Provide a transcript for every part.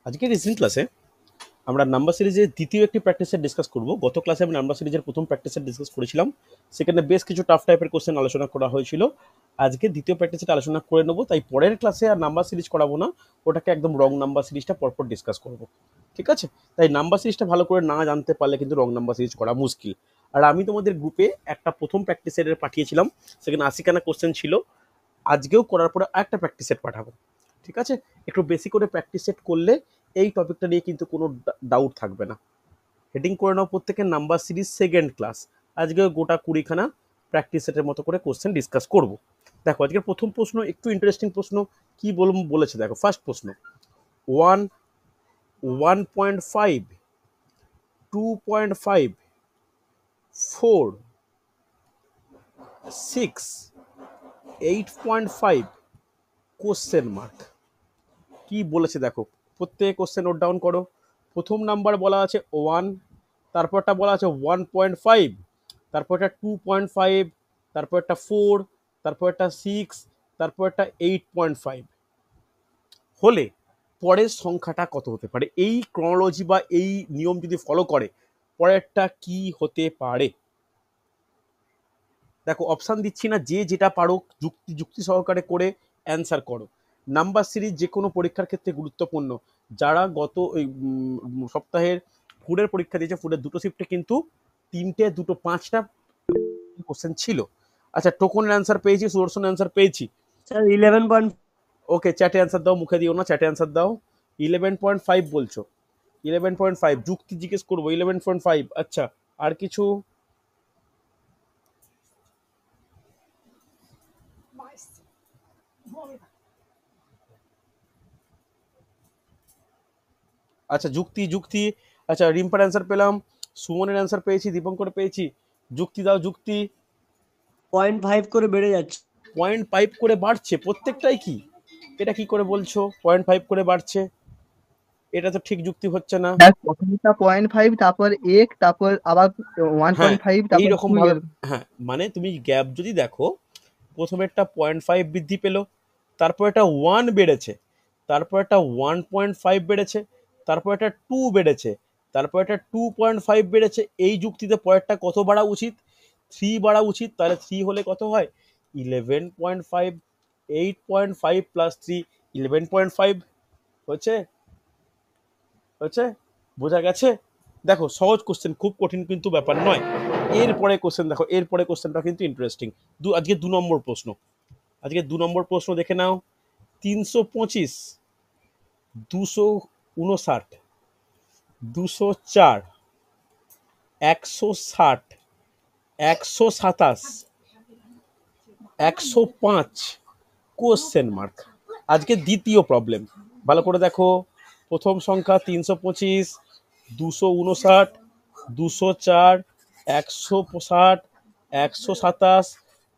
আজকে রিসেন্ট ক্লাসে আমরা নাম্বার সিরিজের দ্বিতীয় একটি প্র্যাকটিস সেট ডিসকাস করব। গত ক্লাসে আমি নাম্বার সিরিজের প্রথম প্র্যাকটিস সেট ডিসকাস করেছিলাম, সেখানে বেশ কিছু টাফ টাইপের কোশ্চেন আলোচনা করা হয়েছিল। আজকে দ্বিতীয় প্র্যাকটিস সেট আলোচনা করে নেবো, তাই পরের ক্লাসে আর নাম্বার সিরিজ করাবো না, ওটাকে একদম রং নাম্বার সিরিজটা পরপর ডিসকাস করব। ঠিক আছে? তাই নাম্বার সিরিজটা ভালো করে না জানতে পারলে কিন্তু রং নাম্বার সিরিজ করা মুশকিল। আর আমি তোমাদের গ্রুপে একটা প্রথম প্র্যাকটিস সেটের পাঠিয়েছিলাম, সেখানে 80খানা কোশ্চেন ছিল। আজকেও করার পরে একটা প্র্যাকটিস সেট পাঠাবো। ঠিক আছে? একটু বেশি করে প্র্যাকটিস সেট করলে এই টপিকটা নিয়ে কিন্তু কোনো ডাউট থাকবে না। হেডিং করে নাও প্রত্যেকের নাম্বার সিরিজ সেকেন্ড ক্লাস। আজকে গোটা 20খানা প্র্যাকটিস সেটের মতো করে কোশ্চেন ডিসকাস করব। দেখো আজকের প্রথম প্রশ্ন একটু ইন্টারেস্টিং প্রশ্ন। কি বলেছে দেখো, ফার্স্ট প্রশ্ন, 1, 1.5, 2.5, 4, 6, 8.5 কোশ্চেন মার্ক। কি বলেছে দেখো, প্রত্যেক কোশ্চেন নোট ডাউন করো। প্রথম নাম্বার বলা আছে 1, তারপরটা বলা আছে 1.5, তারপরটা 2.5, তারপরটা 4, তারপরটা 6, তারপরটা 8.5 হলে পরের সংখ্যাটা কত হতে পারে? এই ক্রনোলজি বা এই নিয়ম যদি ফলো করে পরেরটা কি হতে পারে? দেখো অপশান দিচ্ছি না, যে যেটা পারো যুক্তি সহকারে করে অ্যান্সার করো। নাম্বার সিরিজ যে কোনো পরীক্ষার ক্ষেত্রে গুরুত্বপূর্ণ। যারা গত সপ্তাহের ফুডের পরীক্ষা দিয়েছে, ফুডের দুটো শিফটে কিন্তু 3টে 2টো 5টা কোশ্চেন ছিল। আচ্ছা, টোকনের অ্যান্সার পেয়েছি, সুদর্শন অ্যান্সার পেয়েছি। স্যার 11. ওকে, চ্যাটে অ্যান্সার দাও, মুখে দিও না, চ্যাটে অ্যান্সার দাও। 11.5 বলছো, 11.5 যুক্তি জিজ্ঞেস করবো 11.5। আচ্ছা, আর কিছু? আচ্ছা, যুক্তি। আচ্ছা, রিম্পার অ্যান্সার পেলাম, সুমনের অ্যান্সার পেয়েছি, দীপঙ্কর পেয়েছি। যুক্তি দাও, যুক্তি। 0.5 করে বেড়ে যাচ্ছে। 0.5 করে বাড়ছে প্রত্যেকটাই? কি এটা কি করে বলছো 0.5 করে বাড়ছে? এটা তো ঠিক যুক্তি হচ্ছে না। দেখ প্রথমটা 0.5, তারপর 1, তারপর আবার হ্যাঁ, 1.5, তারপর এইরকম 2 ভাবে। এর। হ্যাঁ, মানে তুমি গ্যাপ যদি দেখো, প্রথমে একটা 0.5 বৃদ্ধি পেলো, তারপর একটা 1 বেড়েছে, তারপর একটা 1.5 বেড়েছে, তারপর একটা 2 বেড়েছে, তারপর একটা 2.5 বেড়েছে। এই যুক্তিতে পরেরটা কত বাড়া উচিত? 3 বাড়া উচিত। তাহলে 3 হলে কত হয়? 11.5, 8.5 প্লাস 3, 11.5 হচ্ছে। হচ্ছে, বোঝা গেছে? দেখো সহজ কোশ্চেন, খুব কঠিন কিন্তু ব্যাপার নয়। এরপরে কোশ্চেন দেখো, এরপরে কোশ্চেনটা কিন্তু ইন্টারেস্টিং। আজকে 2 নম্বর প্রশ্ন। আজকে 2 নম্বর প্রশ্ন দেখে নাও। 325, 259, 204, 160, 127, 105 কোশ্চেন মার্ক। আজকে দ্বিতীয় প্রবলেম, ভালো করে দেখো। প্রথম সংখ্যা 325, 259, 204, 160, 127,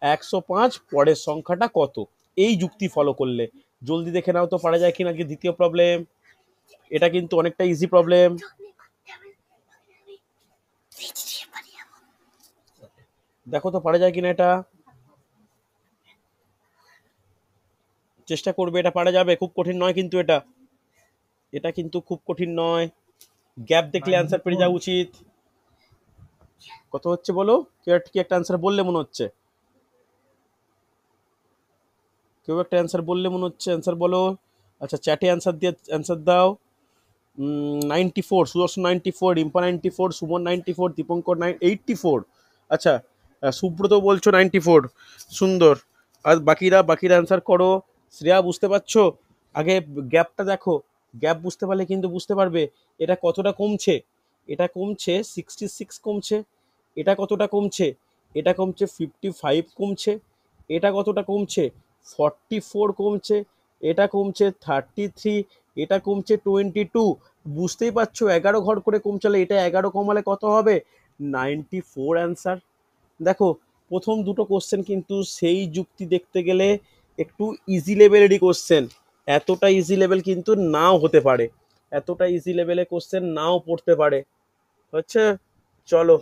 105, পরের সংখ্যাটা কত? এই যুক্তি ফলো করলে জলদি দেখে নাও তো পারা যায় কিনা। আজকে দ্বিতীয় প্রবলেম, এটা কিন্তু অনেকটা ইজি প্রবলেম। দেখো তো পারা যায় কিনা, এটা চেষ্টা করবে, এটা পারা যাবে, খুব কঠিন নয় কিন্তু এটা। এটা কিন্তু খুব কঠিন নয়। গ্যাপ দেখলে অ্যান্সার পেয়ে যাওয়া উচিত। কত হচ্ছে বলো? কি একটা অ্যান্সার বললে মনে হচ্ছে, কেউ একটা অ্যান্সার বললে মনে হচ্ছে, অ্যান্সার বলো। আচ্ছা, চ্যাটে অ্যান্সার দাও। 94, সুদর্শন 94, রিম্পা 94, সুমন 94, দীপঙ্কর 84। আচ্ছা, সুব্রত বলছো 94, সুন্দর। আর বাকিরা অ্যান্সার করো। শ্রেয়া বুঝতে পারছো? আগে গ্যাপটা দেখো, গ্যাপ বুঝতে পারলে কিন্তু বুঝতে পারবে এটা কতটা কমছে। এটা কমছে 66 কমছে। এটা কতটা কমছে? এটা কমছে 55 কমছে। এটা কতটা কমছে? 44 কমছে। এটা কমছে 33। এটা কমছে 22। বুঝতেই পারছো 11 ঘর করে কমছালে এটা 11 কমালে কত হবে? 94 অ্যান্সার। দেখো প্রথম দুটো কোশ্চেন কিন্তু সেই যুক্তি দেখতে গেলে একটু ইজি লেভেলেরই কোশ্চেন, এতটা ইজি লেভেল কিন্তু নাও হতে পারে, এতটা ইজি লেভেলে কোশ্চেন নাও পড়তে পারে। হচ্ছে, চলো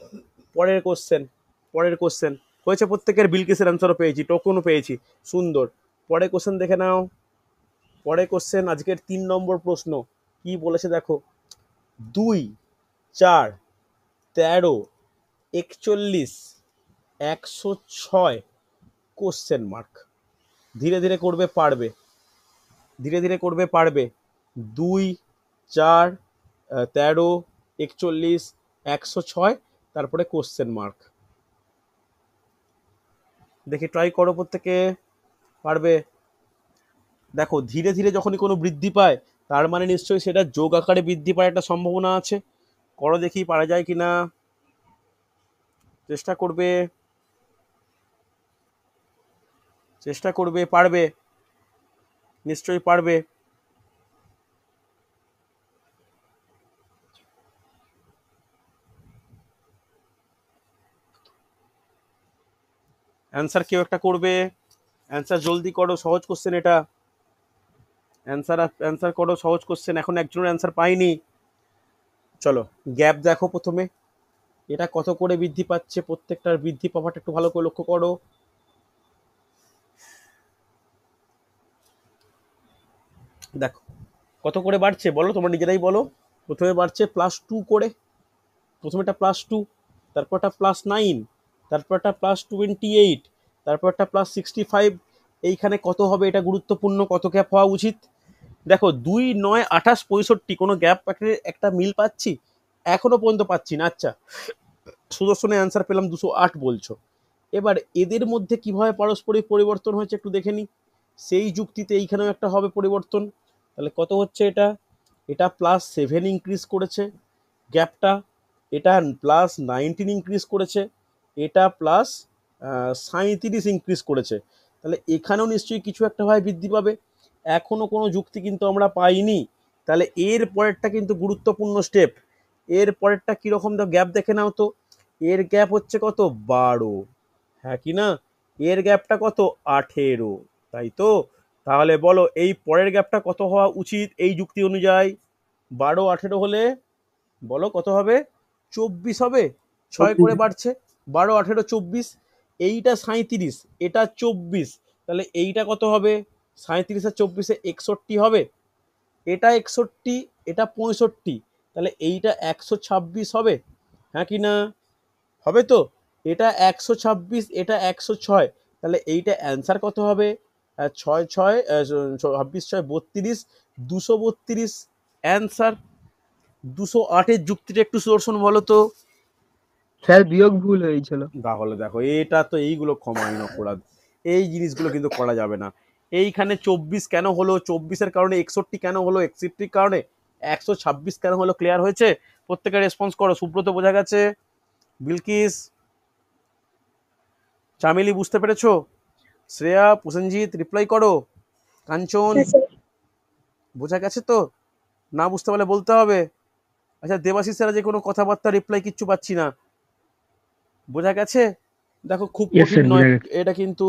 পরের কোশ্চেন হয়েছে প্রত্যেকের। বিলকিসের অ্যান্সারও পেয়েছি, টোকনও পেয়েছি, সুন্দর। পরের কোশ্চেন দেখে নাও। পরের কোশ্চেন আজকের 3 নম্বর প্রশ্ন। কি বলেছে দেখো, 2, 4, 13, 41, 106 কোশ্চেন মার্ক। ধীরে ধীরে করবে, পারবে, ধীরে ধীরে করবে, পারবে। 2, 4, 13, 41, 106, তারপরে কোশ্চেন মার্ক। দেখি ট্রাই করো প্রত্যেকে, পারবে। দেখো ধীরে ধীরে যখনই কোনো বৃদ্ধি পায় তার মানে নিশ্চয়ই সেটা যোগ আকারে বৃদ্ধি পাওয়ার একটা সম্ভাবনা আছে। করো দেখি পারা যায় কিনা, চেষ্টা করবে, চেষ্টা করবে, পারবে, নিশ্চয়ই পারবে। অ্যান্সার কেউ একটা করবে, অ্যান্সার জলদি করো, সহজ কোশ্চেন এটা। অ্যান্সার অ্যান্সার করো, সহজ কোশ্চেন, এখন একজনের অ্যান্সার পাইনি। চলো গ্যাপ দেখো প্রথমে, এটা কত করে বৃদ্ধি পাচ্ছে, প্রত্যেকটার বৃদ্ধি পাওয়াটা একটু ভালো করে লক্ষ্য করো। দেখো কত করে বাড়ছে বলো, তোমরা নিজেরাই বলো। প্রথমে বাড়ছে +2 করে, প্রথমেটা +2, তারপরটা +9, তারপরটা +28, তারপরটা +65। এইখানে কত হবে এটা গুরুত্বপূর্ণ, কত গ্যাপ হওয়া উচিত। দেখো 2, 9, 28, 65, কোনো গ্যাপ একটা মিল পাচ্ছি এখনো পর্যন্ত পাচ্ছি না। আচ্ছা সুদর্শনের অ্যান্সার পেলাম 208 বলছো। এবার এদের মধ্যে কিভাবে পারস্পরিক পরিবর্তন হয়েছে একটু দেখে নি। সেই যুক্তিতে এইখানেও একটা হবে পরিবর্তন। তাহলে কত হচ্ছে এটা, এটা +7 ইনক্রিজ করেছে গ্যাপটা, এটা +19 ইনক্রিজ করেছে, এটা +37 ইনক্রিজ করেছে। তাহলে এখানেও নিশ্চয়ই কিছু একটা ভাবে বৃদ্ধি পাবে। এখনো কোনো যুক্তি কিন্তু আমরা পাইনি। তাহলে এর পরেরটা কিন্তু গুরুত্বপূর্ণ স্টেপ। এর পরেরটা কিরকম, গ্যাপ দেখে নাও তো। এর গ্যাপ হচ্ছে কত, 12, হ্যাঁ কি না? এর গ্যাপটা কত, 18, তাই তো? তাহলে বলো এই পরের গ্যাপটা কত হওয়া উচিত এই যুক্তি অনুযায়ী? 12, 18 হলে বলো কত হবে, 24 হবে। 6 করে বাড়ছে, 12, 18, 24। এইটা 37, এটা 24, তাহলে এইটা কত হবে, 37 আর 24-এ 61 হবে। এটা 61, এটা 65, তাহলে এইটা 126 হবে, হ্যাঁ কি না? হবে তো? এটা 126, এটা 106, তাহলে এইটা অ্যান্সার কত হবে, 6, 6, 26, 6, 32, 232 অ্যান্সার। 208-এর যুক্তিটা একটু সুদর্শন বলো তো। স্যার বিয়োগ ভুল হয়েছিল। তাহলে দেখো এটা তো এইগুলো ক্ষমাহীন অপরাধ, এই জিনিসগুলো কিন্তু করা যাবে না। এইখানে 24 কেন হলো, 24-এর কারণে 61 কেন হলো, 61-র কারণে 126 কেন হলো, ক্লিয়ার হয়েছে? প্রত্যেকে রেসপন্স করো। সুব্রত বোঝা গেছে, বিলকিস, চামেলি বুঝতে পেরেছো, শ্রেয়া, প্রসেনজিৎ রিপ্লাই করো, কাঞ্চন বোঝা গেছে তো? না বুঝতে পারলে বলতে হবে। আচ্ছা দেবাশিসেরা যে কোনো কথাবার্তা রিপ্লাই কিচ্ছু পাচ্ছি না, বোঝা গেছে? দেখো খুব ইয়েস কঠিন স্যার, নয়, বোঝা গেছে। এটা কিন্তু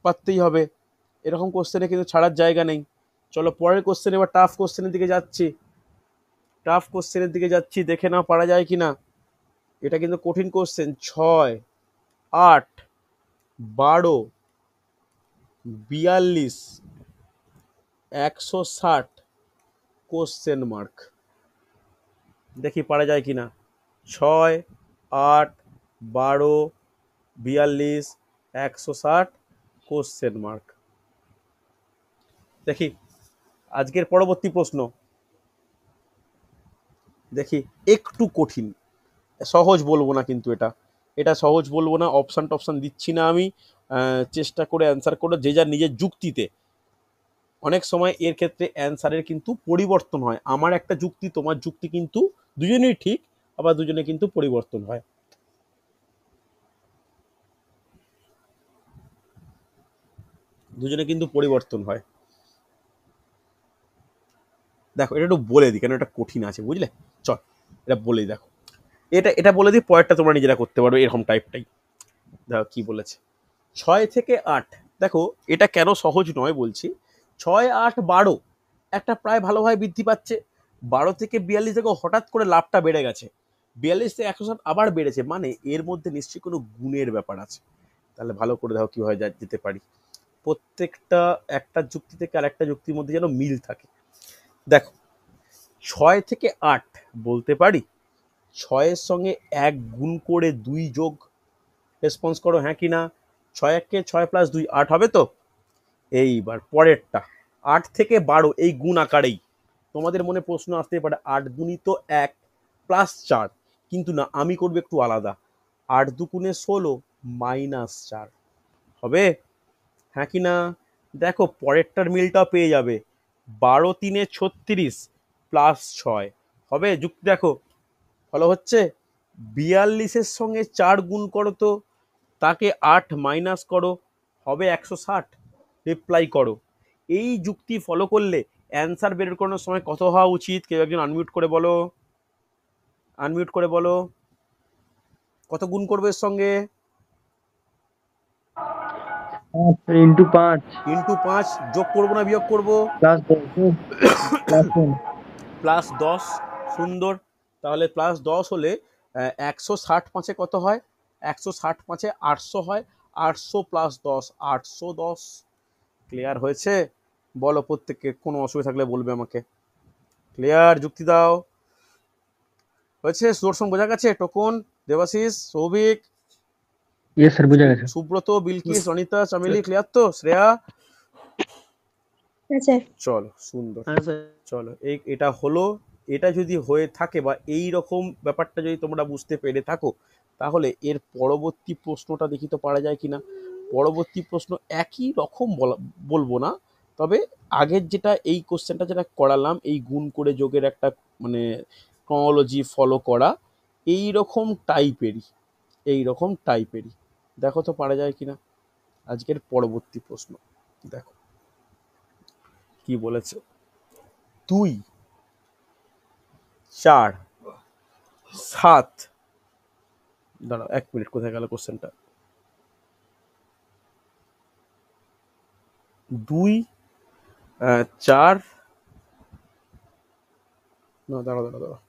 পারতেই হবে, এরকম কোশ্চেনে কিন্তু ছাড়ার জায়গা নেই। চলো পরের কোশ্চেন, এবার টাফ কোশ্চেনের দিকে যাচ্ছি, টাফ কোশ্চেনের দিকে যাচ্ছি, দেখে নাও পারা যায় কিনা। এটা কিন্তু কঠিন কোশ্চেন। 6, 8, 12, 42, 160 question mark. দেখি পারা যায় কিনা। 6, 8, 12, 42, 160 কোশ্চেন মার্ক। দেখি আজকের পরবর্তী প্রশ্ন, দেখি একটু কঠিন, সহজ বলবো না কিন্তু, এটা এটা সহজ বলবো না, অপশান টপশান দিচ্ছি না আমি। চেষ্টা করে অ্যান্সার করো যে যার নিজের যুক্তিতে। অনেক সময় এর ক্ষেত্রে অ্যান্সারের কিন্তু পরিবর্তন হয়, আমার একটা যুক্তি তোমার যুক্তি কিন্তু দুজনেই ঠিক, আবার দুজনে কিন্তু পরিবর্তন হয়। দুজনে কিন্তু পরিবর্তন হয়। দেখো এটা একটু বলে দিই কেন এটা কঠিন আছে, বুঝলে? চল এটা বলে দিই, দেখো এটা এটা বলে দিই, পরেরটা তোমরা নিজেরা করতে পারবে, এরকম টাইপটাই। দেখো কি বলেছে, 6 থেকে 8। দেখো এটা কেন সহজ নয় বলছি। 6, 8, 12 একটা প্রায় ভালোভাবে বৃদ্ধি পাচ্ছে। 12 থেকে 42 থেকে হঠাৎ করে লাভটা বেড়ে গেছে, 42 থেকে 160 আবার বেড়েছে, মানে এর মধ্যে নিশ্চয়ই কোনো গুণের ব্যাপার আছে। তাহলে ভালো করে দেখো কিভাবে যেতে পারি। প্রত্যেকটা একটা যুক্তি থেকে আরেকটা যুক্তির মধ্যে যেন মিল থাকে। দেখো 6 থেকে 8 বলতে পারি 6-এর সঙ্গে 1 গুণ করে 2 যোগ। রেসপন্স করো হ্যাঁ কি না। 6 1 6 প্লাস 2 8 হবে তো। এইবার পরেরটা 8 থেকে 12 এই গুণ আকারেই। তোমাদের মনে প্রশ্ন আসতে পারে 8 গুণিত 1 প্লাস 4, কিন্তু না, আমি করবো একটু আলাদা। 8 দুগুণে 16 মাইনাস 4 হবে হ্যাঁ কি না। দেখো পরেরটার মিলটাও পেয়ে যাবে। 12 3 36 প্লাস 6 হবে। যুক্তি দেখো ফলো হচ্ছে। 42-এর সঙ্গে 4 গুণ করো তো, তাকে 8 মাইনাস করো, হবে 160। রিপ্লাই করো। এই যুক্তি ফলো করলে অ্যান্সার বের করানোর সময় কত হওয়া উচিত? কেউ একজন আনমিউট করে বলো, আনমিউট করে বলো কত গুণ করবে এর সঙ্গে। ইন্টু 5 ইন্টু 5, যোগ করবো না বিয়োগ করবো? Plus 10 plus 10। সুন্দর। তাহলে প্লাস 10 হলে 160 5-এ কত হয়? 160 5-এ 800 হয়। 800 প্লাস 10 810। ক্লিয়ার হয়েছে? বলো প্রত্যেককে, কোনো অসুবিধা থাকলে বলবে আমাকে। ক্লিয়ার? যুক্তি দাও। হয়েছে? সুদর্শন বোঝা গেছে? Token, Debashis, Souvik, yes sir বোঝা গেছে। সুব্রত, বিলকিস, অনিতা, চামেলি, ক্লিয়ার তো? শ্রেয়া, চলো সুন্দর। হ্যাঁ স্যার। চলো এটা হলো। এটা যদি হয়ে থাকে বা এই রকম ব্যাপারটা যদি তোমরা বুঝতে পেরে থাকো, তাহলে এর পরবর্তী প্রশ্নটা দেখি তো পারা যায় কিনা। পরবর্তী প্রশ্ন একই রকম বলবো না, তবে আগের যেটা এই কোশ্চেনটা যেটা করালাম, এই গুণ করে যোগের একটা মানে ক্রনোলজি ফলো করা, এই রকম টাইপেরই, এই রকম টাইপেরই। দেখো তো পারা যায় কিনা। আজকের পরবর্তী প্রশ্ন দেখো কি বলেছে। 2 4 7, দাঁড়াও 1 মিনিট, কোথায় গেল কোশ্চেনটা। 2 4, না দাঁড়াও দাঁড়াও দাঁড়াও,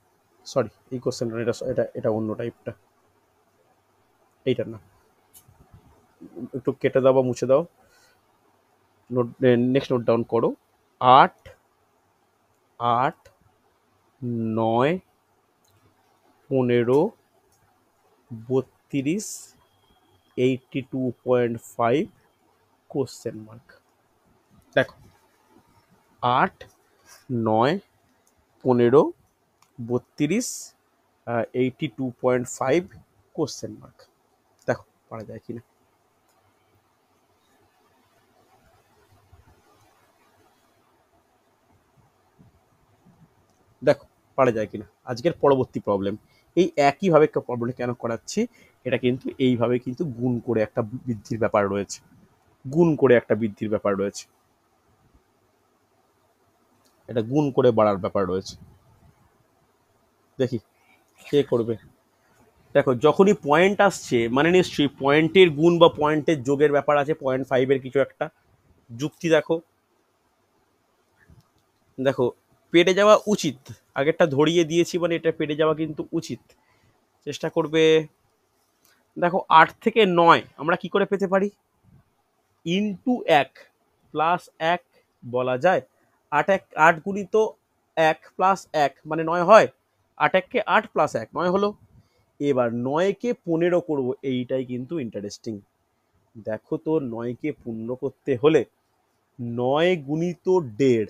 সরি, এই কোশ্চেনটা এটা এটা এটা অন্য টাইপটা, এইটা না। একটু কেটে দাও বা মুছে দাও। নোট, নেক্সট নোট ডাউন করো। 8 8 9 15 32 82.5 কোশ্চেন মার্ক। দেখো 8 9 15 32 82.5 কোশ্চেন মার্ক। দেখো পারা যায় কিনা। দেখো পারা যায় কিনা। আজকের পরবর্তী প্রবলেম এই একইভাবে প্রবলেম কেন করাচ্ছি, এটা কিন্তু এইভাবে কিন্তু গুণ করে একটা বৃদ্ধির ব্যাপার রয়েছে, গুণ করে একটা বৃদ্ধির ব্যাপার রয়েছে, এটা গুণ করে বাড়ার ব্যাপার রয়েছে। দেখি কে করবে। দেখো যখনই পয়েন্ট আসছে মানে নিশ্চয়ই পয়েন্টের গুণ বা পয়েন্টের যোগের ব্যাপার আছে, 0.5-এর কিছু একটা যুক্তি। দেখো দেখো পেটে যাওয়া উচিত, আগেরটা ধরিয়ে দিয়েছি মানে এটা পেটে যাওয়া কিন্তু উচিত। চেষ্টা করবে। দেখো 8 থেকে 9 আমরা কি করে পেতে পারি? ইন্টু 1 প্লাস 1 বলা যায়। 8 গুণিত 1 প্লাস 1 মানে 9 হয়। 8 1-কে 8 প্লাস 1 9 হলো। এবার 9-কে 15 করবো, এইটাই কিন্তু ইন্টারেস্টিং। দেখো তো 9-কে পূর্ণ করতে হলে 9 গুণিত 1.5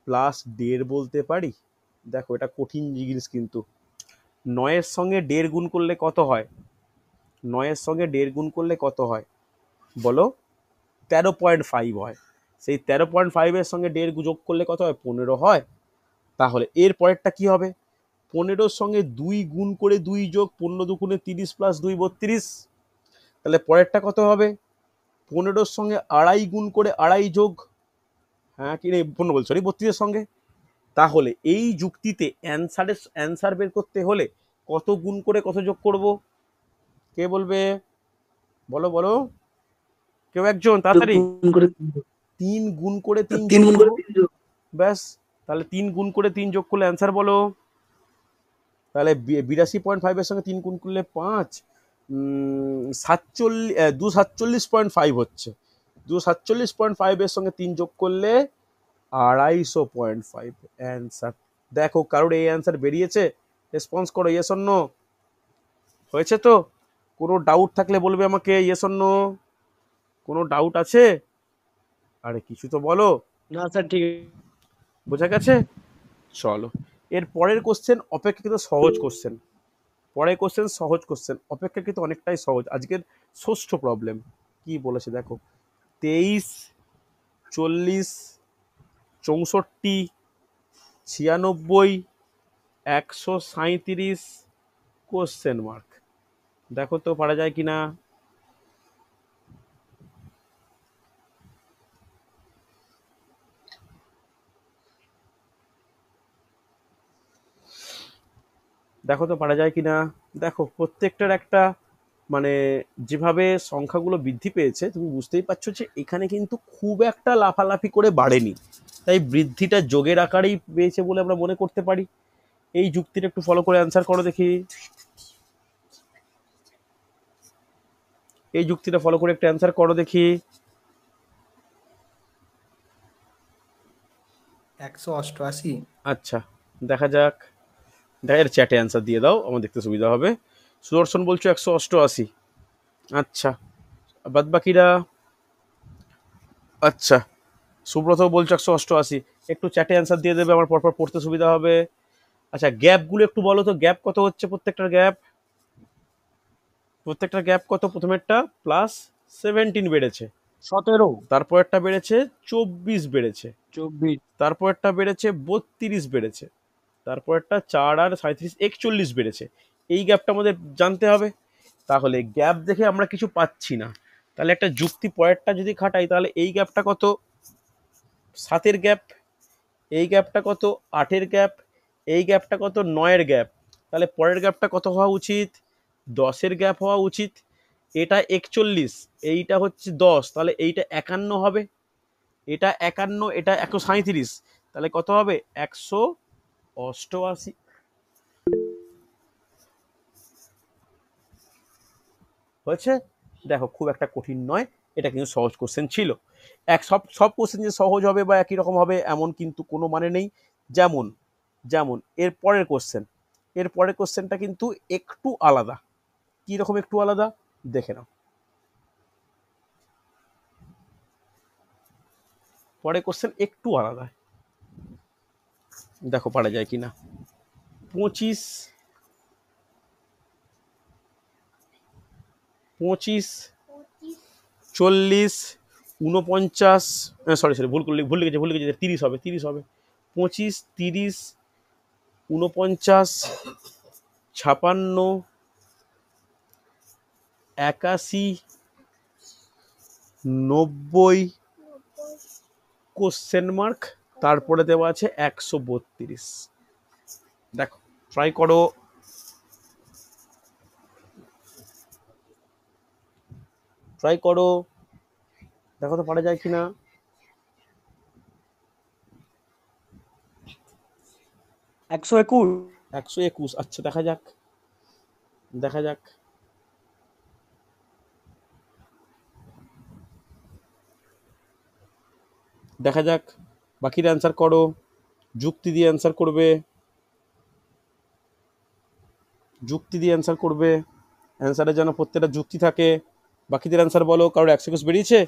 প্লাস 1.5 বলতে পারি। দেখো এটা কঠিন জিনিস কিন্তু। 9-এর সঙ্গে 1.5 গুণ করলে কত হয়? 9-এর সঙ্গে 1.5 গুণ করলে কত হয় বলো? 13.5 হয়। সেই 13.5-এর সঙ্গে 1.5 যোগ করলে কত হয়? 15 হয়। তাহলে এর পরেরটা কি হবে? 15-র সঙ্গে 2 গুণ করে 2 যোগ 15 দুগুণে 30 প্লাস 2 32। তাহলে পরেরটা কত হবে? 15-র সঙ্গে 2.5 গুণ করে 2.5 যোগ, হ্যাঁ কি রে 15 বল, সরি 32-এর সঙ্গে। তাহলে এই যুক্তিতে অ্যান্সার বের করতে হলে কত গুণ করে কত যোগ করব? কে বলবে? বলো বলো কেউ একজন তাড়াতাড়ি। 3 গুণ করে 3 যোগ করবো, ব্যাস। তাহলে 3 গুণ করে 3 যোগ করলে অ্যান্সার বলো। তাহলে 82.5-এর সঙ্গে 3 গুণ করলে 5, 247.5 হচ্ছে। 247.5-এর সঙ্গে 3 যোগ করলে 250.5 অ্যান্সার। দেখো কারোর এই অ্যান্সার বেরিয়েছে? রেসপন্স করো, ইয়েস অর নো। হয়েছে তো? কোনো ডাউট থাকলে বলবে আমাকে, ইয়েস অর নো। কোনো ডাউট আছে? আরে কিছু তো বলো। না স্যার, ঠিক বোঝা গেছে? চলো, এর পরের কোশ্চেন অপেক্ষাকৃত সহজ কোশ্চেন। পরের কোশ্চেন সহজ কোশ্চেন, অপেক্ষাকৃত অনেকটাই সহজ। আজকের ষষ্ঠ প্রবলেম কি বলেছে দেখো, 23, 40, 64, 96, 137, কোশ্চেন মার্ক। দেখো তো পারা যায় কিনা। দেখো তো পারা যায় কিনা। দেখো প্রত্যেকটার একটা মানে যেভাবে সংখ্যাগুলো বৃদ্ধি পেয়েছে তুমি বুঝতেই পারছো যে এখানে কিন্তু খুব একটা লাফালাফি করে বাড়েনি, তাই বৃদ্ধিটা যোগের আকারেই পেয়েছে বলে আমরা মনে করতে পারি। এই যুক্তিটা একটু ফলো করে অ্যান্সার করো দেখি। এই যুক্তিটা ফলো করে একটু অ্যান্সার করো দেখি। 188। আচ্ছা, দেখা যাক। এর চ্যাটে অ্যান্সার দিয়ে দাও, আমার দেখতে সুবিধা হবে। সুদর্শন বলছো 188। আচ্ছা, বাদ বাকিরা। আচ্ছা, সুব্রত বলছো 188। একটু চ্যাটে অ্যান্সার দিয়ে দেবে, আমার পরপর পড়তে সুবিধা হবে। আচ্ছা, গ্যাপগুলো একটু বলো তো, গ্যাপ কত হচ্ছে প্রত্যেকটার গ্যাপ? প্রত্যেকটার গ্যাপ কত? প্রথমেরটা +17 বেড়েছে, 17, তারপরেরটা বেড়েছে 24 বেড়েছে, 24, তারপরেরটা বেড়েছে 32 বেড়েছে, তারপরেরটা 4 আর 37 41 বেড়েছে। এই গ্যাপটা আমাদের জানতে হবে। তাহলে গ্যাপ দেখে আমরা কিছু পাচ্ছি না, তাহলে একটা যুক্তি পরেরটা যদি খাটাই, তাহলে এই গ্যাপটা কত? 7-এর গ্যাপ। এই গ্যাপটা কত? 8-এর গ্যাপ। এই গ্যাপটা কত? 9-এর গ্যাপ। তাহলে পরের গ্যাপটা কত হওয়া উচিত? 10-এর গ্যাপ হওয়া উচিত। এটা 41, এইটা হচ্ছে 10, তাহলে এইটা 51 হবে। এটা 51, এটা 137, তাহলে কত হবে? 188। হয়েছে? দেখো খুব একটা কঠিন নয়, এটা কিন্তু সহজ কোশ্চেন ছিল। সব সব কোশ্চেন যে সহজ হবে বা একই রকম হবে এমন কিন্তু কোনো মানে নেই। যেমন যেমন এর পরের কোশ্চেন, এর পরের কোশ্চেনটা কিন্তু একটু আলাদা। কি রকম একটু আলাদা দেখে নাও। পরের কোশ্চেন একটু আলাদা, দেখো পারা যায় কিনা। 25, 25, 40, 49, সরি সরি ভুল লিখেছি 30 হবে, 30 হবে। 25, 30, 49, 56, 81, 90, কোশ্চেন মার্ক, তারপরে দেওয়া আছে 132। দেখো ট্রাই করো। ট্রাই করো, দেখো তো পারা যায় কিনা। 121, 121, আচ্ছা দেখা যাক, দেখা যাক। দেখা যাক, বাকিরা অ্যান্সার করো, যুক্তি দিয়ে অ্যান্সার করবে, যুক্তি দিয়ে অ্যান্সার করবে। অ্যান্সারে যেন প্রত্যেকটা যুক্তি থাকে। বাকিদের অ্যান্সার বলো, কারোর 121 বেরিয়েছে?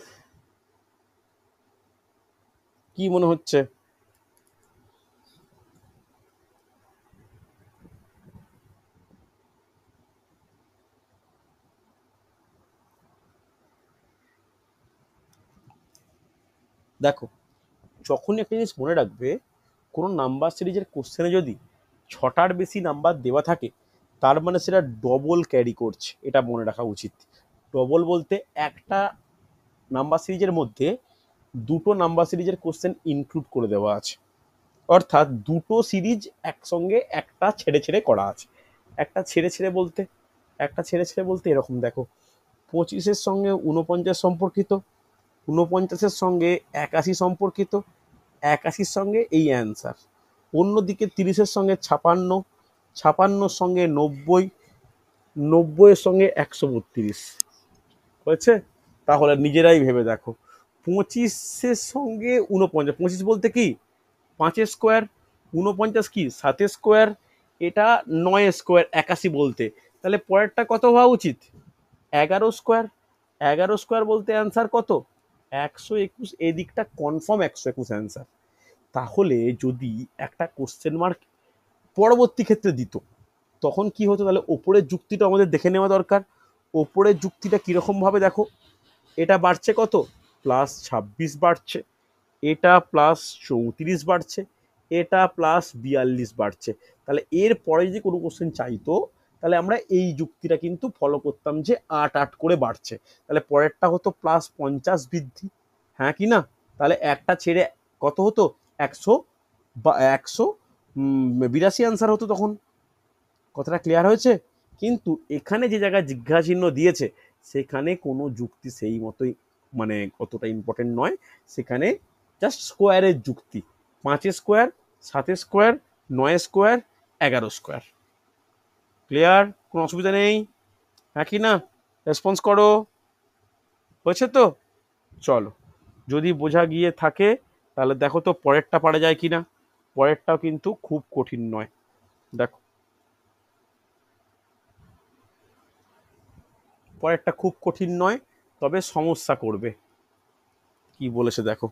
কি মনে হচ্ছে? দেখো, যখনই একটা জিনিস মনে রাখবে, কোনো নাম্বার সিরিজের কোশ্চেনে যদি 6টার বেশি নাম্বার দেওয়া থাকে, তার মানে সেটা ডবল ক্যারি করছে, এটা মনে রাখা উচিত। ডবল বলতে একটা নাম্বার সিরিজের মধ্যে দুটো নাম্বার সিরিজের কোশ্চেন ইনক্লুড করে দেওয়া আছে, অর্থাৎ দুটো সিরিজ একসঙ্গে একটা ছেড়ে ছেড়ে করা আছে। একটা ছেড়ে ছেড়ে বলতে, একটা ছেড়ে ছেড়ে বলতে এরকম দেখো, 25-এর সঙ্গে 49 সম্পর্কিত, 49-এর সঙ্গে 81 সম্পর্কিত, 81-র সঙ্গে এই অ্যান্সার। অন্যদিকে 30-এর সঙ্গে 56, 56-র সঙ্গে 90, 90-এর সঙ্গে 132। হয়েছে? তাহলে নিজেরাই ভেবে দেখো, 25-এর সঙ্গে 49, 25 বলতে কি 5-এর স্কোয়ার, 49 কি 7 স্কোয়ার, এটা 9 স্কোয়ার 81 বলতে, তাহলে পরেরটা কত হওয়া উচিত? 11 স্কোয়ার। 11 স্কোয়ার বলতে অ্যান্সার কত? 121। এদিকটা কনফার্ম 121 অ্যান্সার। তাহলে যদি একটা কোশ্চেন মার্ক পরবর্তী ক্ষেত্রে দিত তখন কি হতো? তাহলে ওপরের যুক্তিটা আমাদের দেখে নেওয়া দরকার। ওপরের যুক্তিটা কিরকম ভাবে দেখো, এটা বাড়ছে কত? +26 বাড়ছে, এটা +34 বাড়ছে, এটা +42 বাড়ছে। তাহলে এর পরে যদি কোনো কোশ্চেন চাইতো তাহলে আমরা এই যুক্তিটা কিন্তু ফলো করতাম যে 8 করে বাড়ছে। তাহলে পরেরটা হতো +50 বৃদ্ধি, হ্যাঁ কি না? তাহলে একটা ছেড়ে কত হতো? 182 অ্যান্সার হতো তখন। কথাটা ক্লিয়ার হয়েছে? কিন্তু এখানে যে জায়গায় জিজ্ঞাসা চিহ্ন দিয়েছে সেখানে কোনো যুক্তি সেই মতোই মানে অতটা ইম্পর্টেন্ট নয়, সেখানে জাস্ট স্কোয়ারের যুক্তি। 5 square, 7 square, 9 square, 11 square. Clear? কোনো অসুবিধা নেই, হ্যাঁ কি না? রেসপন্স করো। হয়েছে তো? চলো, যদি বোঝা গিয়ে থাকে তাহলে দেখো তো পরেরটা পারা যায় কিনা। পরেরটাও কিন্তু খুব কঠিন নয়। দেখো পরেরটা খুব কঠিন নয়, তবে সমস্যা করবে। কি বলেছে দেখো,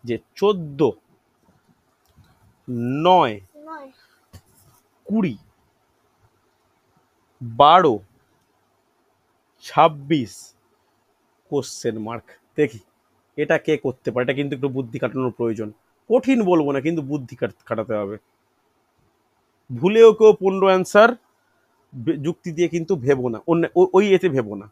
যে 14, 9, 20, 12, 26 কোশ্চেন মার্ক। দেখি এটা কে করতে পারে। এটা কিন্তু একটু বুদ্ধি খাটানোর প্রয়োজন। কঠিন বলবো না, কিন্তু বুদ্ধি খাটাতে হবে। ভুলেও কেউ 15 অ্যান্সার যুক্তি দিয়ে কিন্তু ভেবো না, ওই এতে ভেবো না।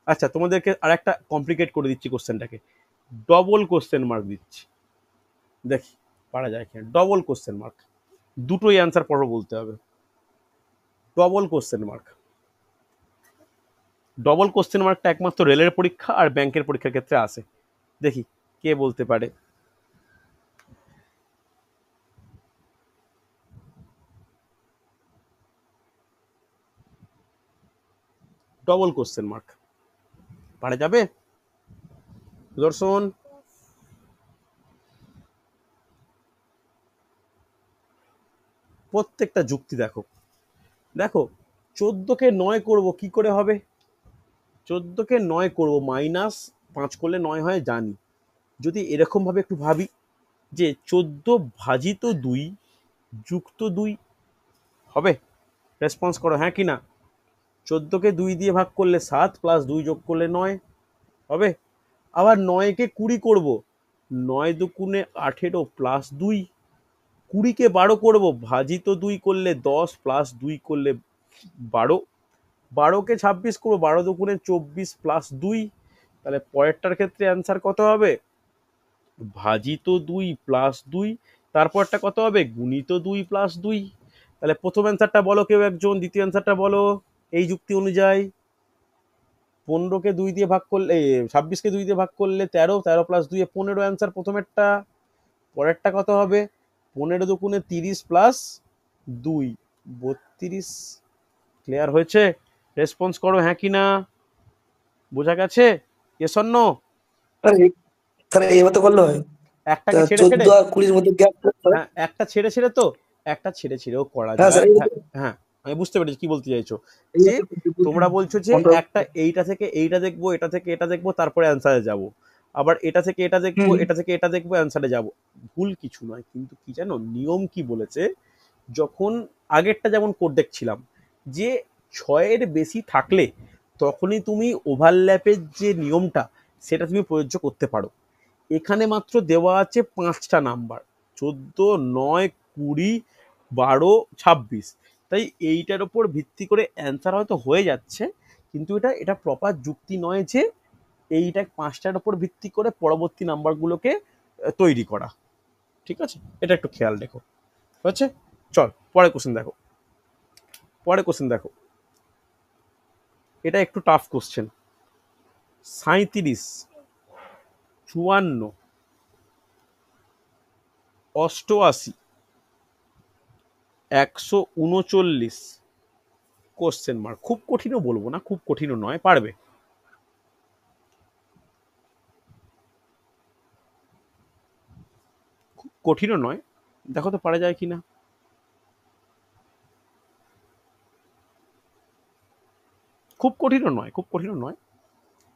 আচ্ছা, তোমাদেরকে আর একটা কমপ্লিকেট করে দিচ্ছি কোশ্চেনটাকে। ডবল কোশ্চেন মার্ক দিচ্ছি, দেখি পারা যায় কিনা। ডবল কোশ্চেন মার্ক, দুটোই অ্যান্সার পরও বলতে হবে। Double question mark. Double question মার্কটা একমাত্র রেলের পরীক্ষা আর ব্যাংকের পরীক্ষার ক্ষেত্রে আসে। দেখি কে বলতে পারে। ডবল কোশ্চেন মার্ক পারা যাবে? সুদর্শন, প্রত্যেকটা যুক্তি দেখো। দেখো 14কে 9 করব কি করে হবে? 14কে 9 করব, -5 করলে 9 হয় জানি। যদি এরকম ভাবে একটু ভাবি যে 14 ভাজিত 2 যুক্ত 2 হবে। রেসপন্স করো হ্যাঁ কি না? 14কে 2 দিয়ে ভাগ করলে 7 +2 যোগ করলে 9 হবে। আবার 9কে 20 করব, 9 দুগুণে 18 +2। 20কে 12 করব, ভাজিত 2 করলে 10 +2 করলে 12। 12কে 26 করবো, 12 দুগুণে 24 +2। তাহলে পরেরটার ক্ষেত্রে অ্যান্সার কত হবে? ভাজিত 2 +2, তারপরটা কত হবে? গুণিত 2 +2। তাহলে প্রথম অ্যান্সারটা বলো কেউ একজন, দ্বিতীয় অ্যান্সারটা বলো এই যুক্তি অনুযায়ী। 15কে 2 দিয়ে ভাগ করলে 26কে 2 দিয়ে ভাগ করলে 13, 13 +2 15 অ্যান্সার প্রথমেরটা। পরেরটা কত হবে? 15 দুগুণে 30 +2 32। ক্লিয়ার হয়েছে? রেসপন্স করো হ্যাঁ কি না? বোঝা গেছে? Yes or no? তাহলে এইভাবে করলে হয়। একটাকে ছেড়ে ছেড়ে, 14 আর 20 মধ্যে গ্যাপ। হ্যাঁ একটা ছেড়ে ছেড়ে তো, একটা ছেড়ে ছেড়েও করা হ্যাঁ স্যার, যায়। হ্যাঁ হ্যাঁ, আমি বুঝতে পেরেছি কি বলতে চাইছো। যে তোমরা বলছো যে একটা এইটা থেকে এইটা দেখবো, এটা থেকে এটা দেখবো, তারপরে অ্যান্সারে যাব। আবার এটা থেকে এটা দেখবো, এটা থেকে এটা দেখবো, অ্যান্সারে যাব। ভুল কিছু নয়, কিন্তু কি জানো নিয়ম কি বলেছে? যখন আগেরটা যেমন কোড দেখছিলাম যে 6-এর বেশি থাকলে তখনই তুমি ওভারল্যাপের যে নিয়মটা সেটা তুমি প্রযোজ্য করতে পারো। এখানে মাত্র দেওয়া আছে 5টা নাম্বার, 14, 9, 20, 12, 26। তাই এইটার ওপর ভিত্তি করে অ্যান্সার হয়তো হয়ে যাচ্ছে, কিন্তু এটা প্রপার যুক্তি নয় যে এইটা 5টার ওপর ভিত্তি করে পরবর্তী নাম্বারগুলোকে তৈরি করা। ঠিক আছে, এটা একটু খেয়াল রেখো। হচ্ছে? চল পরে কোশ্চেন দেখো। পরে কোশ্চেন দেখো, এটা একটু টাফ কোশ্চেন। 37, 54, 88, 139 question mark. খুব কঠিনও বলবো না, খুব কঠিনও নয়, পারবে। কঠিনও নয়, দেখো তো পারা যায় কিনা। খুব কঠিনও নয়, খুব কঠিনও নয়,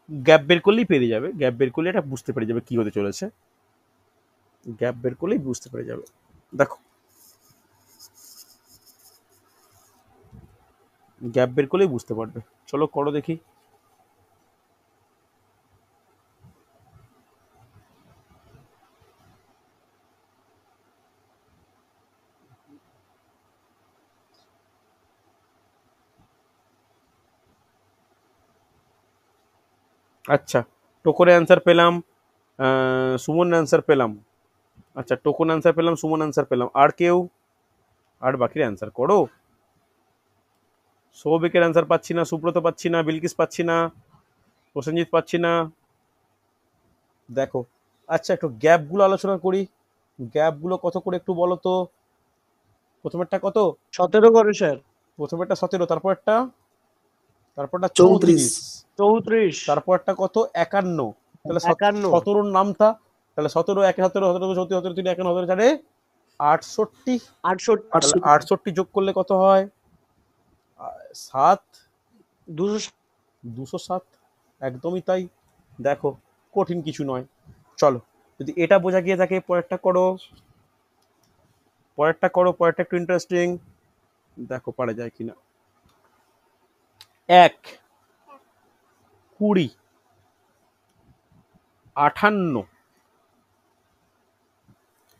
গ্যাপ বের করলেই পেরে যাবে, গ্যাপ বের করলে এটা বুঝতে পেরে যাবে কি হতে চলেছে, গ্যাপ বের করলেই বুঝতে পেরে যাবে। দেখো গ্যাপ বের করলেই বুঝতে পারবে। চলো করো দেখি। আচ্ছা, টোকনের অ্যান্সার পেলাম, সুমন অ্যান্সার পেলাম। আচ্ছা, টোকন অ্যান্সার পেলাম, সুমন অ্যান্সার পেলাম, আর কেউ? আর বাকির অ্যান্সার করো। সৌভিকের অ্যান্সার পাচ্ছি না, সুব্রত পাচ্ছি না, বিলকিস পাচ্ছি না, প্রসেনজিৎ পাচ্ছি না। দেখো, আচ্ছা একটু গ্যাপগুলো আলোচনা করি, গ্যাপগুলো কত করে একটু বলো তো। প্রথমেরটা কত? 17 করে স্যার। প্রথমেরটা 17, তারপরটা 34। 34, 34, তারপরটা কত? 51। তাহলে 51, 17 নামতা, তাহলে 17 1 17 17 34 17 3 51 17 4 68। 68, তাহলে 68 যোগ করলে কত হয়? 7, 200, 207। একদমই তাই। দেখো কঠিন কিছু নয়। চলো, যদি এটা বোঝা গিয়ে থাকে পরেরটা করো, পরেরটা করো, পরেরটা একটু ইন্টারেস্টিং, দেখো পারা যায় কিনা। 1, 20, 58,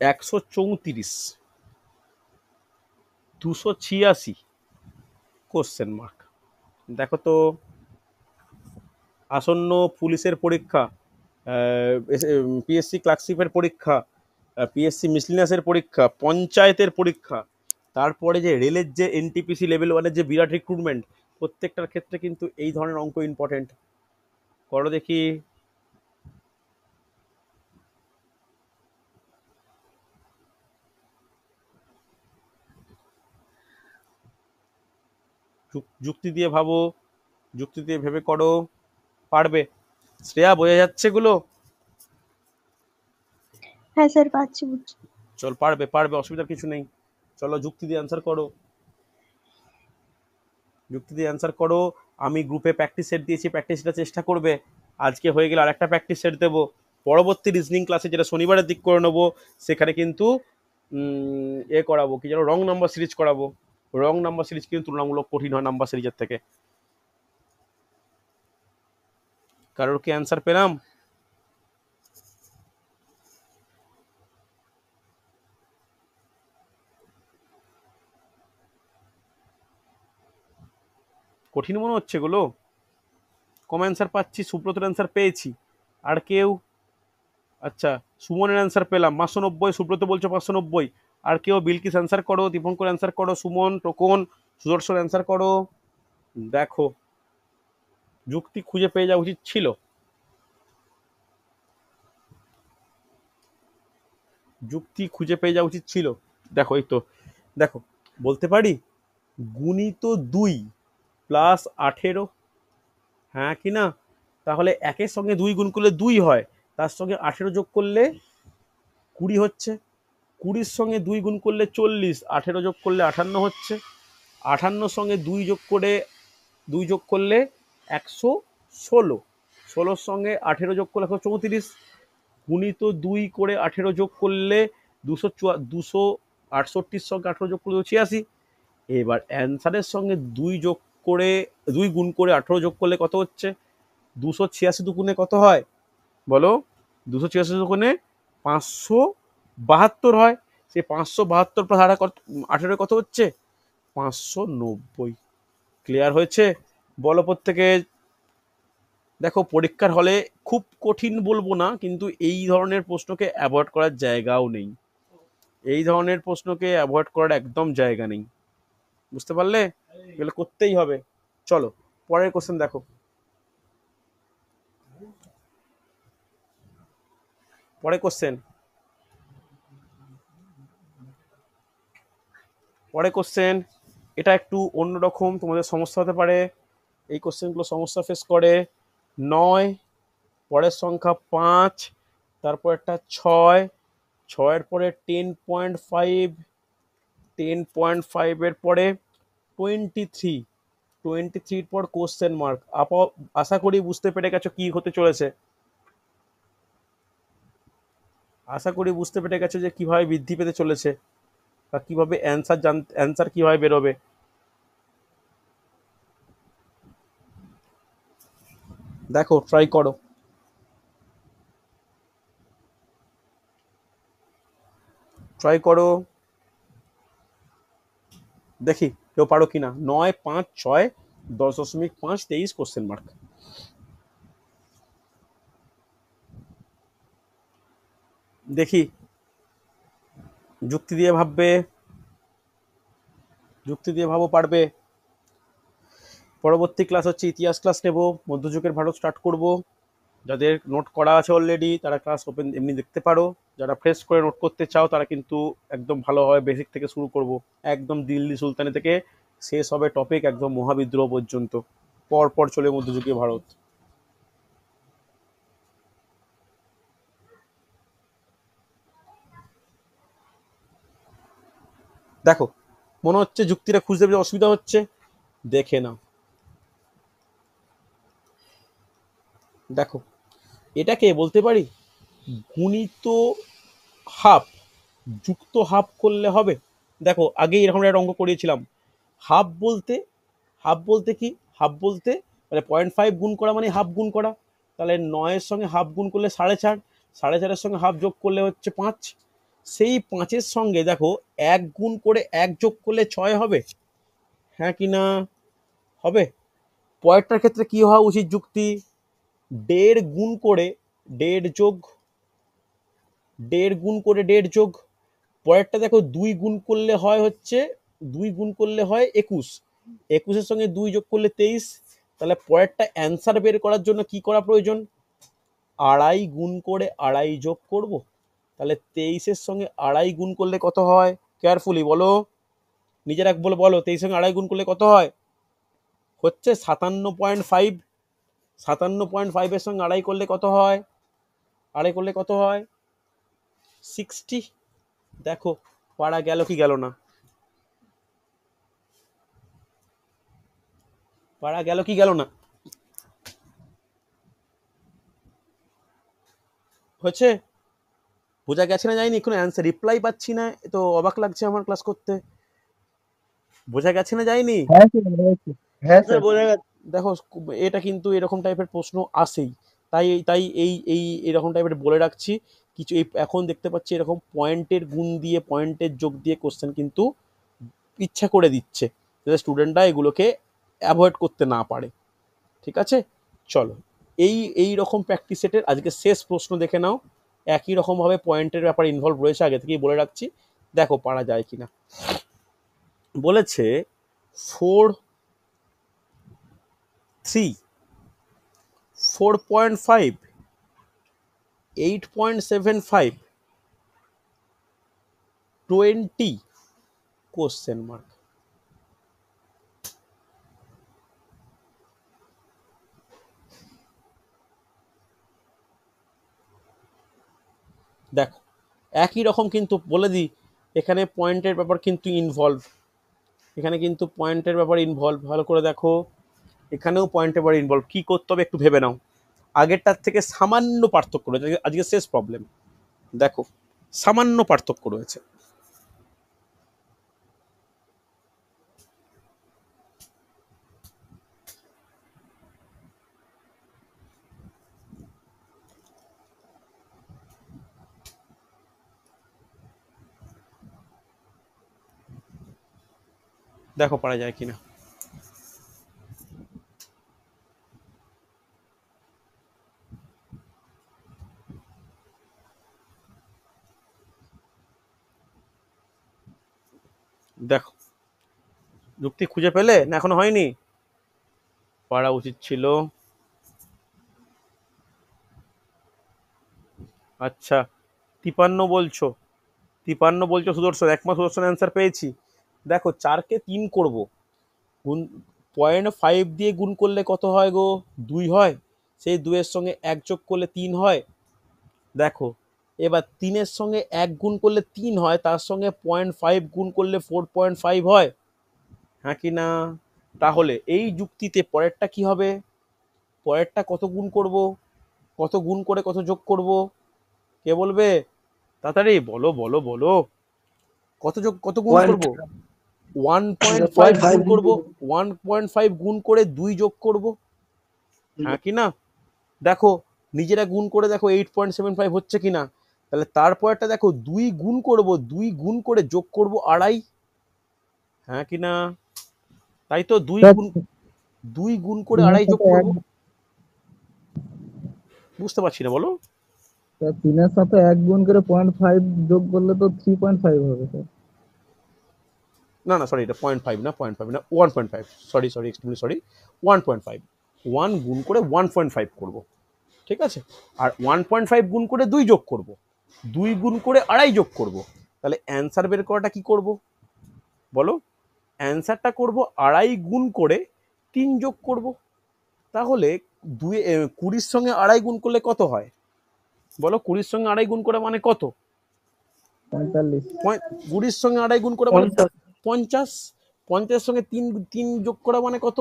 134, 286, কোশ্চেন মার্ক। দেখো তো, আসন্ন পুলিশের পরীক্ষা, পিএসসি ক্লার্কশিপের পরীক্ষা, পিএসসি মিসলিনিয়াসের পরীক্ষা, পঞ্চায়েতের পরীক্ষা, তারপরে যে রেলের যে এনটিপিসি লেভেল 1-এর যে বিরাট রিক্রুটমেন্ট, প্রত্যেকটার ক্ষেত্রে কিন্তু এই ধরনের অঙ্ক ইম্পর্টেন্ট। করো দেখি। যুক্তি দিয়ে ভাবো, যুক্তি দিয়ে ভেবে করো, পারবে। শ্রেয়া বোঝা যাচ্ছে গুলো? হ্যাঁ স্যার, পাচ্ছি, বুঝছি। চল, পারবে পারবে, অসুবিধার কিছু নেই। চলো যুক্তি দিয়ে অ্যান্সার করো, যুক্তি দিয়ে অ্যান্সার করো। আমি গ্রুপে প্র্যাকটিস সেট দিয়েছি, প্র্যাকটিসটা চেষ্টা করবে। আজকে হয়ে গেলে আরেকটা প্র্যাকটিস সেট দেবো, পরবর্তী রিজনিং ক্লাসে যেটা শনিবারের দিক করে নেবো, সেখানে কিন্তু করাবো কি যেন, রং নাম্বার সিরিজ করাবো। রং নাম্বার সিরিজ কিন্তু তুলনামূলক কঠিন হয় নাম্বার সিরিজের থেকে। কারোর কি অ্যান্সার পেলাম? কঠিন মনে হচ্ছে এগুলো? কম অ্যান্সার পাচ্ছি, সুব্রতর অ্যান্সার পেয়েছি, আর কেউ? আচ্ছা, সুমনের অ্যান্সার পেলাম 590, সুব্রত বলছো 590, আর কেউ? বিলকিস অ্যান্সার করো, দীপঙ্কর অ্যান্সার করো, সুমন, টোকন, সুদর্শন অ্যান্সার করো। দেখো, যুক্তি খুঁজে পেয়ে যাওয়া উচিত ছিল, যুক্তি খুঁজে পেয়ে যাওয়া উচিত ছিল। দেখো এই তো, দেখো বলতে পারি গুণিত 2 প্লাস 18, হ্যাঁ কি না? তাহলে একের সঙ্গে 2 গুণ করলে 2 হয়, তার সঙ্গে 18 যোগ করলে 20 হচ্ছে, 20-র সঙ্গে 2 গুণ করলে 40, 18 যোগ করলে 58 হচ্ছে, 58-র সঙ্গে 2 যোগ করে 2 যোগ করলে 116, 16-র সঙ্গে 18 যোগ করলে 134, গুণিত 2 করে 18 যোগ করলে 268-র সঙ্গে 18 যোগ করলে 286। এবার অ্যান্সারের সঙ্গে 2 যোগ করে 2 গুণ করে 18 যোগ করলে কত হচ্ছে? 286 দুগুণে কত হয় বলো? 286 দুগুণে 572 হয়। সেই 572 প্লাস 18 কত হচ্ছে? 590। ক্লিয়ার হয়েছে? বলো প্রত্যেকে। দেখো, পরীক্ষার হলে খুব কঠিন বলবো না, কিন্তু এই ধরনের প্রশ্নকে অ্যাভয়েড করার জায়গাও নেই, এই ধরনের প্রশ্নকে অ্যাভয়েড করার একদম জায়গা নেই, বুঝতে পারলে? এগুলো করতেই হবে। চলো পরের কোশ্চেন দেখো, পরের কোশ্চেন, পরের কোশ্চেন। এটা একটু অন্যরকম, তোমাদের সমস্যা হতে পারে, এই কোশ্চেনগুলো সমস্যা ফেস করে। 9, পরের সংখ্যা 5, তারপর একটা 6, ছয়ের পরে 10.5, 10.5-এর পরে 23, 23-র পর কোশ্চেন মার্ক। আশা করি বুঝতে পেরে গেছো কি হতে চলেছে, আশা করি বুঝতে পেরে গেছো যে কিভাবে বৃদ্ধি পেতে চলেছে বা কিভাবে অ্যান্সার কিভাবে বেরোবে। দেখো, ট্রাই করো। ট্রাই করো, দেখি কেউ পারো কিনা। 9, 5, 6, 10.5, 23 কোশ্চেন মার্ক। দেখি, যুক্তি দিয়ে ভাববে, যুক্তি দিয়ে ভাবো পারবে। পরবর্তী ক্লাস হচ্ছে ইতিহাস ক্লাস নেব, মধ্যযুগের ভারত স্টার্ট করব। যাদের নোট করা আছে অলরেডি তারা ক্লাস ওপেন এমনি দেখতে পারো, যারা ফ্রেশ করে নোট করতে চাও তারা কিন্তু একদম ভালোভাবে বেসিক থেকে শুরু করব, একদম দিল্লি সুলতানি থেকে শেষ হবে টপিক একদম মহাবিদ্রোহ পর্যন্ত, পর পর চলে মধ্যযুগীয় ভারত। দেখো, মনে হচ্ছে যুক্তিটা খুঁজতে পেরে অসুবিধা হচ্ছে, দেখে নাও। দেখো, এটাকে বলতে পারি গুণিত হাফ যুক্ত হাফ করলে হবে। দেখো, আগে এরকম একটা অঙ্ক করিয়েছিলাম। হাফ বলতে, হাফ বলতে কি, হাফ বলতে মানে 0.5 গুণ করা মানে হাফ গুণ করা। তাহলে 9-এর সঙ্গে হাফ গুণ করলে 4.5, 4.5-এর সঙ্গে হাফ যোগ করলে হচ্ছে 5। সেই 5-এর সঙ্গে দেখো 1 গুণ করে 1 যোগ করলে 6 হবে, হ্যাঁ কি না? হবে। পরেরটার ক্ষেত্রে কি হওয়া উচিত যুক্তি? 1.5 গুণ করে 1.5 যোগ, 1.5 গুণ করে 1.5 যোগ। পরেরটা দেখো 2 গুণ করলে হয় হচ্ছে, 2 গুণ করলে হয় 21, 21-এর সঙ্গে 2 যোগ করলে 23। তাহলে পরেরটা অ্যান্সার বের করার জন্য কি করা প্রয়োজন? 2.5 গুণ করে 2.5 যোগ করব। তাহলে 23-এর সঙ্গে 2.5 গুণ করলে কত হয়? কেয়ারফুলি বলো, নিজেরা বলো, বলো 23-এর সঙ্গে 2.5 গুণ করলে কত হয়? হচ্ছে 57.5। 57.5-এর সঙ্গে 2.5 করলে কত হয়? 2.5 করলে কত হয়? 60। দেখো, পারা গেল কি গেল না? পারা গেল কি গেল না? হচ্ছে, বোঝা গেছে না যায়নি? কোনো অ্যান্সার রিপ্লাই পাচ্ছি না, তো অবাক লাগছে আমার ক্লাস করতে। বোঝা গেছে না যায়নি? হ্যাঁ স্যার, বোঝা যাচ্ছে। হ্যাঁ স্যার স্যার। বোঝা গেছে। দেখো, এটা কিন্তু এরকম টাইপের প্রশ্ন আসেই, তাই তাই এই এই এরকম টাইপের বলে রাখছি কিছু। এই এখন দেখতে পাচ্ছি এরকম পয়েন্টের গুণ দিয়ে, পয়েন্টের যোগ দিয়ে কোশ্চেন কিন্তু ইচ্ছা করে দিচ্ছে, যাতে স্টুডেন্টরা এগুলোকে অ্যাভয়েড করতে না পারে। ঠিক আছে, চলো এই রকম প্র্যাকটিস সেটের আজকে শেষ প্রশ্ন দেখে নাও। একই রকমভাবে পয়েন্টের ব্যাপারে ইনভলভ রয়েছে, আগে থেকেই বলে রাখছি, দেখো পারা যায় কিনা। বলেছে 4, 3, 4.5, 8.75, 20 কোশ্চেন মার্ক। দেখো, একই রকম কিন্তু বলে দিই, এখানে পয়েন্টের ব্যাপার কিন্তু ইনভলভ, এখানে কিন্তু পয়েন্টের ব্যাপার ইনভলভ, ভালো করে দেখো, এখানেও পয়েন্টের ব্যাপার ইনভলভ। কি করতে হবে একটু ভেবে নাও, আগেরটার থেকে সামান্য পার্থক্য রয়েছে, আজকে শেষ প্রবলেম। দেখো, সামান্য পার্থক্য রয়েছে। দেখো পারা যায় কিনা। দেখো, যুক্তি খুঁজে পেলে না? এখনো হয়নি? পারা উচিত ছিল। আচ্ছা, 53 বলছো, 53 বলছো সুদর্শন, একমাত্র সুদর্শন অ্যান্সার পেয়েছি। দেখো, 4-কে 3 করব, গুণ 0.5 দিয়ে গুণ করলে কত হয় গো? 2 হয়। সেই 2-এর সঙ্গে 1 যোগ করলে 3 হয়। দেখো, এবার 3-এর সঙ্গে 1 গুণ করলে 3 হয়, তার সঙ্গে 0.5 গুণ করলে 4.5 হয়, হ্যাঁ কি না? তাহলে এই যুক্তিতে পরেরটা কি হবে? পরেরটা কত গুণ করব, কত গুণ করে কত যোগ করব, কে বলবে? তাড়াতাড়ি বলো বলো বলো, কত গুণ করব? 1.5 0.5 গুণ করব, 1.5 গুণ করে 2 যোগ করব, হ্যাঁ কি না? দেখো নিজেরা গুণ করে দেখো 8.75 হচ্ছে কিনা। তাহলে তারপরটা দেখো 2 গুণ করব, 2 গুণ করে যোগ করব 2.5, হ্যাঁ কি না? তাই তো 2 স্যার গুণ 2 গুণ করে 2.5 তিনের যোগ সাথে করব। এক বুঝতে পারছি না, বলো। স্যার তিনের সাথে 1 গুণ করে 0.5 যোগ করলে তো 3.5 হবে স্যার। না না সরি, এটা 0.5 না, 0.5 না, 1.5, সরি সরি এক্সট্রিমলি সরি, 1.5। 1 গুণ করে 1.5 করব, ঠিক আছে? আর 1.5 গুণ করে 2 যোগ করব, 2 গুণ করে 2.5 যোগ করব। তাহলে অ্যান্সার বের করাটা কি করব বলো? অ্যান্সারটা করব 2.5 গুণ করে 3 যোগ করব। তাহলে 20-র সঙ্গে 2.5 গুণ করলে কত হয় বলো? 20-র সঙ্গে 2.5 গুণ করে মানে কত? 45। 20-র সঙ্গে 2.5 গুণ করে মানে 50 50। 50-এর সঙ্গে 3 যোগ করা মানে কত?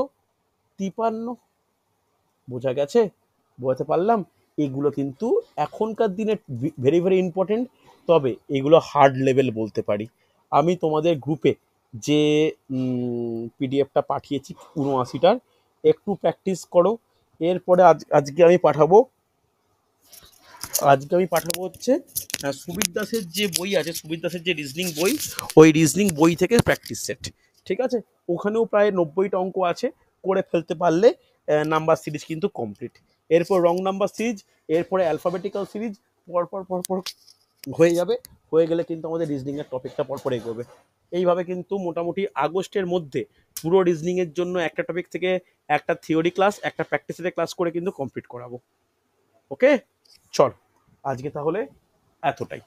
53। বোঝা গেছে? বোঝাতে পারলাম? এগুলো কিন্তু এখনকার দিনে ভেরি ভেরি ইম্পর্টেন্ট। তবে এগুলো হার্ড লেভেল বলতে পারি। আমি তোমাদের গ্রুপে যে পিডিএফটা পাঠিয়েছি 79টার, একটু প্র্যাকটিস করো। এরপরে আজকে আমি পাঠাবো হচ্ছে সুবীর দাসের যে বই আছে, সুবীর দাসের যে রিজনিং বই, ওই রিজনিং বই থেকে প্র্যাকটিস সেট, ঠিক আছে? ওখানেও প্রায় 90টা অঙ্ক আছে, করে ফেলতে পারলে নাম্বার সিরিজ কিন্তু কমপ্লিট। এরপর রং নাম্বার সিরিজ, এরপরে অ্যালফাবেটিক্যাল সিরিজ, পরপর পরপর হয়ে যাবে। হয়ে গেলে কিন্তু আমাদের রিজনিংয়ের টপিকটা পরপর এগোবে। এইভাবে কিন্তু মোটামুটি আগস্টের মধ্যে পুরো রিজনিংয়ের জন্য একটা টপিক থেকে একটা থিওরি ক্লাস, একটা প্র্যাকটিসের ক্লাস করে কিন্তু কমপ্লিট করাবো। ওকে, চল আজকে তাহলে এতটাই।